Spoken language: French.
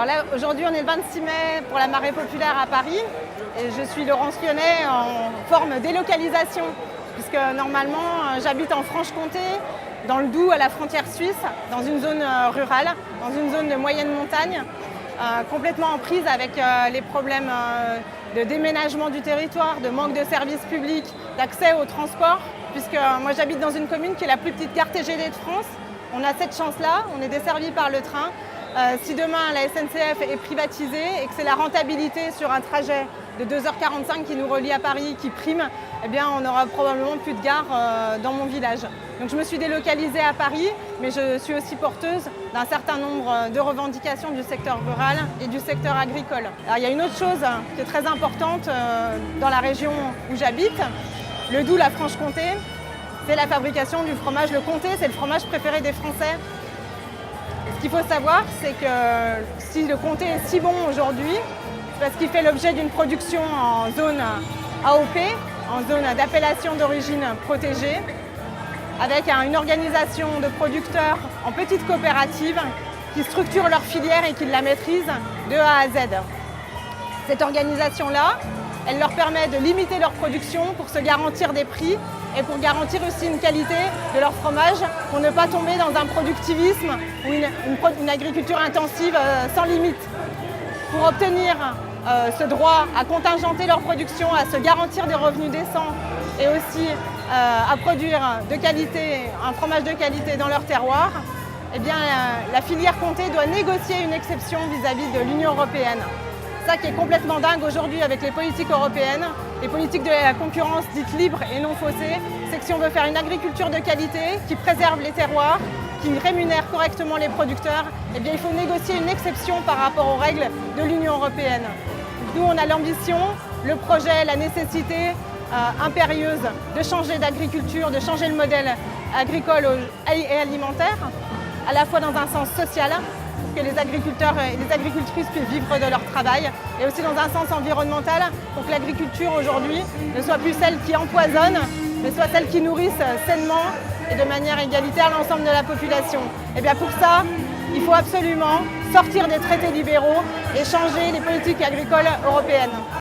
Alors là, aujourd'hui, on est le 26 mai pour la marée populaire à Paris. Et je suis Laurence Lyonnais en forme délocalisation, puisque normalement, j'habite en Franche-Comté, dans le Doubs, à la frontière suisse, dans une zone rurale, dans une zone de moyenne montagne, complètement en prise avec les problèmes de déménagement du territoire, de manque de services publics, d'accès au transport, puisque moi j'habite dans une commune qui est la plus petite gare TGV de France. On a cette chance-là, on est desservi par le train. Si demain la SNCF est privatisée et que c'est la rentabilité sur un trajet de 2h45 qui nous relie à Paris qui prime, eh bien on n'aura probablement plus de gare dans mon village. Donc je me suis délocalisée à Paris, mais je suis aussi porteuse d'un certain nombre de revendications du secteur rural et du secteur agricole. Alors, il y a une autre chose qui est très importante dans la région où j'habite, le Doubs, la Franche-Comté, c'est la fabrication du fromage Le Comté, c'est le fromage préféré des Français. Ce qu'il faut savoir, c'est que si le comté est si bon aujourd'hui, c'est parce qu'il fait l'objet d'une production en zone AOP, en zone d'appellation d'origine protégée, avec une organisation de producteurs en petites coopératives qui structurent leur filière et qui la maîtrisent de A à Z. Cette organisation-là, elle leur permet de limiter leur production pour se garantir des prix et pour garantir aussi une qualité de leur fromage, pour ne pas tomber dans un productivisme ou une agriculture intensive sans limite. Pour obtenir ce droit à contingenter leur production, à se garantir des revenus décents et aussi à produire de qualité, un fromage de qualité dans leur terroir, eh bien, la filière comté doit négocier une exception vis-à-vis de l'Union européenne. Ça qui est complètement dingue aujourd'hui avec les politiques européennes, les politiques de la concurrence dites libres et non faussées, c'est que si on veut faire une agriculture de qualité qui préserve les terroirs, qui rémunère correctement les producteurs, eh bien il faut négocier une exception par rapport aux règles de l'Union européenne. Nous, on a l'ambition, le projet, la nécessité impérieuse de changer d'agriculture, de changer le modèle agricole et alimentaire, à la fois dans un sens social, que les agriculteurs et les agricultrices puissent vivre de leur travail, et aussi dans un sens environnemental, pour que l'agriculture aujourd'hui ne soit plus celle qui empoisonne, mais soit celle qui nourrisse sainement et de manière égalitaire l'ensemble de la population. Et bien pour ça, il faut absolument sortir des traités libéraux et changer les politiques agricoles européennes.